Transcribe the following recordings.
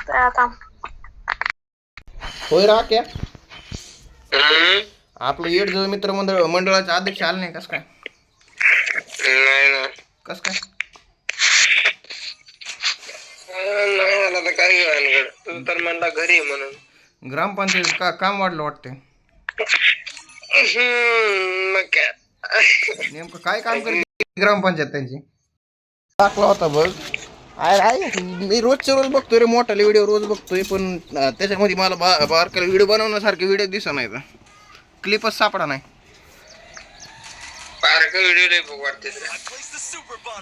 आता होय राख्या आपलं येड जो मित्र मंडळाचे अध्यक्ष आले नाही. कस काय नाही ना, कस काय नाही आला तर काय भानगड. तू तर म्हणला घरी आहे म्हणून. ग्रामपंचायत काम वाढलं वाटते. मग काय नेमकं काय काम करते ग्रामपंचायत त्यांची? टाकला होता बघ. आहे मी रोजच्या रोज बघतोय रे, मोठाले व्हिडिओ रोज बघतोय, पण त्याच्यामध्ये मला बारकाला व्हिडिओ बनवण्यासारखे व्हिडिओ दिसत नाही. क्लिपच सापडा नाही. बारका व्हिडिओ लय बघ वाटते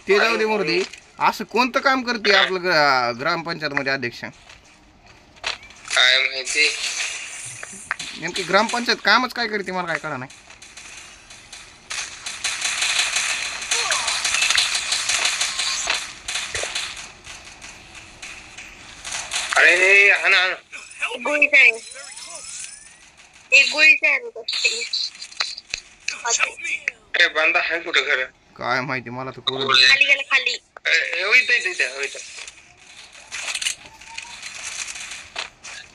ते जाऊ दे मूर्ती. असं कोणतं काम करते आपलं ग्रामपंचायत मध्ये अध्यक्ष? काय माहिती. नेमकी ग्रामपंचायत कामच काय करते मला काय कळा नाही. अरे हा ना, गोळीच आहे. एक गोळीच आहे. अरे बांधा आहे कुठं घर? काय माहिती मला तर कोण. खाली गेला खाली.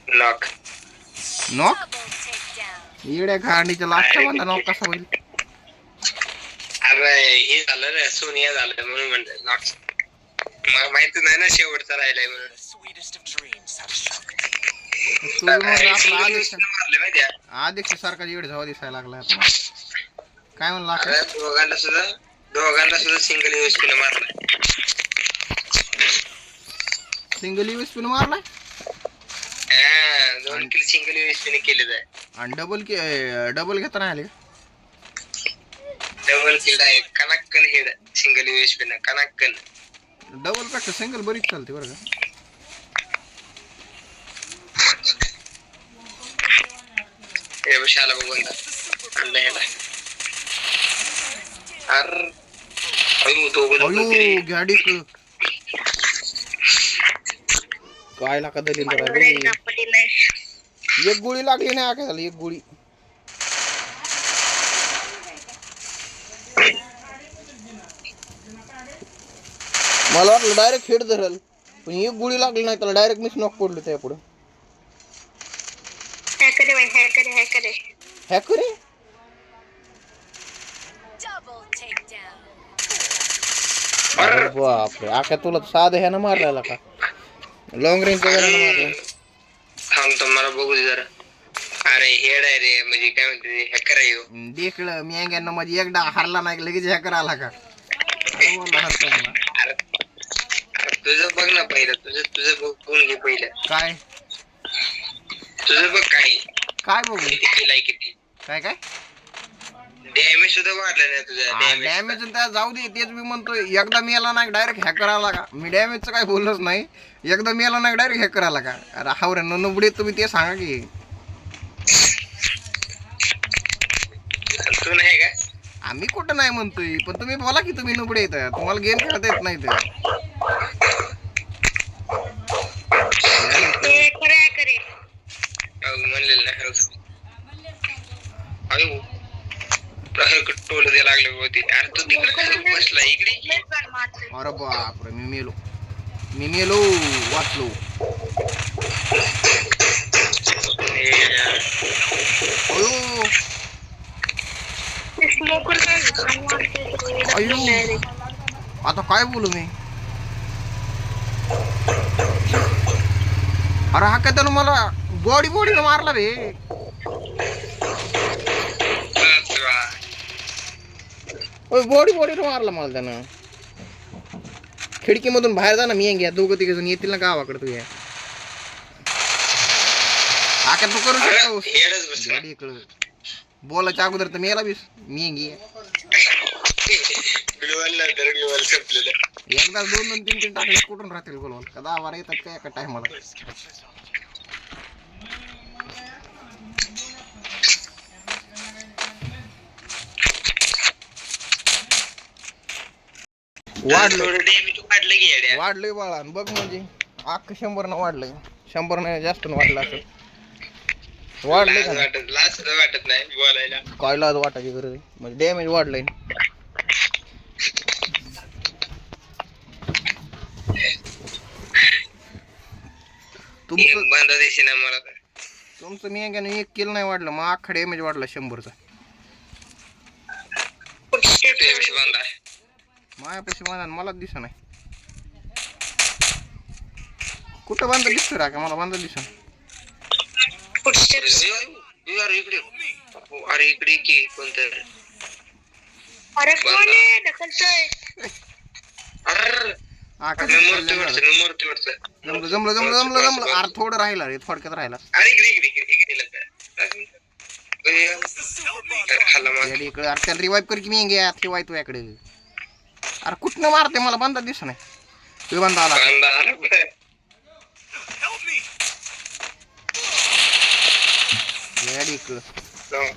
नॉक नॉक येड्या खांडीच्या लास्ट बंदा नॉक कसा होईल? अरे हे झालं रे, सोनिया झालं म्हणून म्हणलं नॉक. माहिती नाही ना शेवटचा राहिलाय म्हणून. अध्यक्ष सारखा येड झावा दिसायला लागलाय. काय म्हणला? दोघांना सुद्धा सिंगल यूएसपी ने मारलाय. सिंगल यूएसपी ने मारलाय. 2 किल सिंगल यूएसपी ने केले जाय. आणि डबल घेता नाही आले. डबल किल आहे कनक्कन हेड सिंगल यूएसपी ने कनक्कन. डबल पेक्षा सिंगल बरीच चालते बरं का. हे बशाला बघून गाडी काय लाका दलील. एक गोळी लागली नाही आका झाली. एक गोळी मला वाटलं डायरेक्ट हेड धरल, पण एक गोळी लागली नाही त्याला. डायरेक्ट मिस नॉक पडलो त्या पुढे. हॅकर आहे. अरे बापरे, आका तुला साधं ह्यानं मारलेला का? लॉंग रेंज मारला. थांबतो मला बघू दे जरा. अरे हेड आहे रे, म्हणजे काय म्हणते हॅकर आहे. देखलं मी यांना माझी एकदा हरला नाही लगेच हॅकर आला का? तुझं बघ ना पहिलं. तुझं बघून घे पहिलं. काय तुझं बघ काय बघू? किती काय डॅमेज सुद्धा वाढलं नाही तुझं. डॅमेज त्या जाऊ दे, तेच मी म्हणतोय. एकदा मेला नाही डायरेक्ट हॅकर आला का? मी डॅमेजचं काय बोललोच नाही. एकदा मेला नाही डायरेक्ट हॅकर आला का? अरे हावरे नुबडे तुम्ही ते सांगा की. तू नाही का? आम्ही कुठं नाही म्हणतोय, पण तुम्ही बोला की तुम्ही नुबडे येत. तुम्हाला गेम खेळता येत नाही तर. म्हणलेलं नाही. टोल द्यायला लागले होते. अरे तू तिकडे बसला इकडे. अरे बापरे, मी मेलो वाचलो. अयो आता काय बोलू मी? अरे हा काय त्यानं मला बॉडीनं मारला रे. बॉडीनं मारला मला त्यानं. खिडकीमधून बाहेर जा ना. मी घ्या दोघं तिघ जण येतील ना गावाकडे. तू या आका तू करू शकतो. बोलायच्या अगोदर तर मेला बीस. मी एकदा 2-3 टाकले कुठून राहतील गोलवाल का? 10 वार येतात का एका टायमाला? वाढलंय बाळा. बघ म्हणजे 100 वाढलंय. 100 जास्त वाढलं असं. वाढलंय का? वाटत नाही बोलायला. काय लाज वाटायची गरज? म्हणजे डॅमेज वाढलंय. तुमचं बांधा देशी ना मला तर. तुमचं मी एक किल नाही वाढलं, मग अख्खा डॅमेज वाढला 100चा. तुझ्यापाशी बांधा. मायापाशी बांधा मलाच दिसत नाही. कुठं बांधा दिसतो रा का मला बांधा दिसत. अरे इकडे. अरे इकडे की कोणतं. अरे कोण आहे ढकलतोय? अरे आकाश मूर्तीवरचं. जमलं. अरे थोडं राहिला रे, थोडक्यात राहिला. अरे इकडे लगा. खाल्ला मार. इकडे अरे त्याला रिवाईव्ह कर की मी घ्या ठेवाय तू याकडे. अरे कुठनं मारते मला बांधा दिसत नाही. तू बांधा आला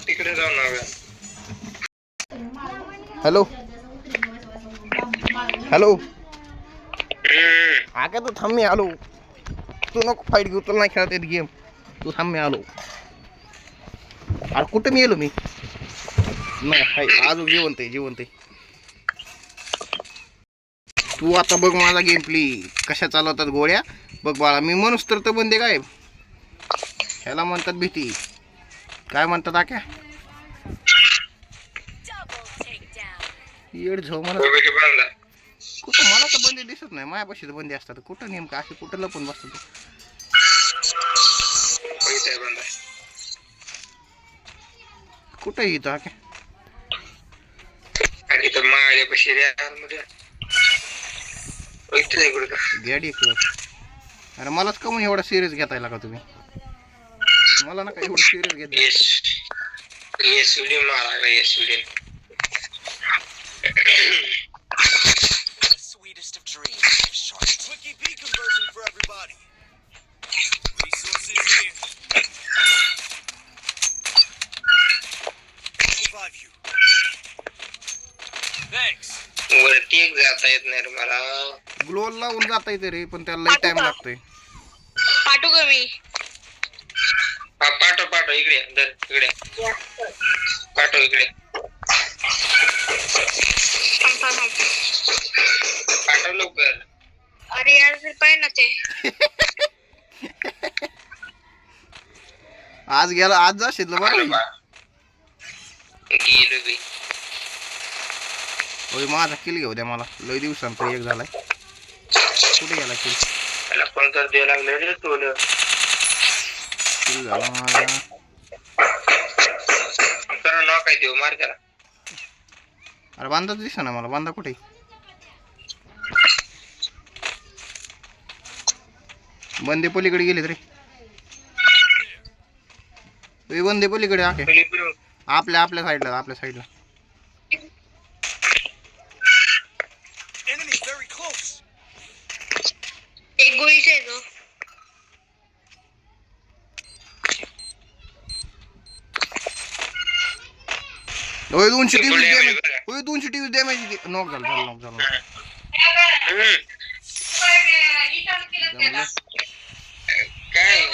तिकडे जाऊ ना. हॅलो आका तू थांब मी आलो. तू नको फाईट घेऊ, तुला नाही खेळता येत गेम. तू थांब मी आलो. अरे कुठं मी येलो मी नाही हाय अजून जिवंत आहे. तू आता बघ माझा गेम प्ले कशा चालवतात गोळ्या. बघ बाळा मी म्हणूस तर बंदे काय ह्याला म्हणतात भीती. काय म्हणतात आक्या येड झो म्हणत. कुठं मला तर बंदी दिसत नाही. मायापाशी तर बंदी असतात. कुठं नेमकं असे कुठं लपून बसतात. कुठं इथं आक्या गॅडी अरे मलाच का एवढा सिरियस घेता का तुम्ही. मला नका एवढं सिरियस घेत. Sweetest of dreams, Charlotte. Quick EP conversion for everybody. Resources here. Revive you. Thanks. वरती एक जाता येत नाही रे मला. ग्लो लावून जाता येते रे, पण त्याला लई टाइम लागतोय. पाठवू का मी? पाठव इकडे धर इकडे. पाठव इकडे. पाठव लवकर. अरे यार फिर पाहिजे ना ते. आज जाशील ना बरं. गेलो बी. होय माझा किल घेऊ द्या मला. लई दिवसांतर एक झालाय. कुठे गेला किल. त्याला फोन तर द्यायला लागले रे तुला. किल झाला माझा. तर नाव काय देऊ मार त्याला. अरे बांधा दिसा ना मला. बांधा कुठे. बंदे पलीकडे गेले रे. बंदे पलीकडे आखे आपल्या साईडला. Enemy very close. एक गोळीचा आहे तो. होय 220 डॅमेज नॉक झाला. काय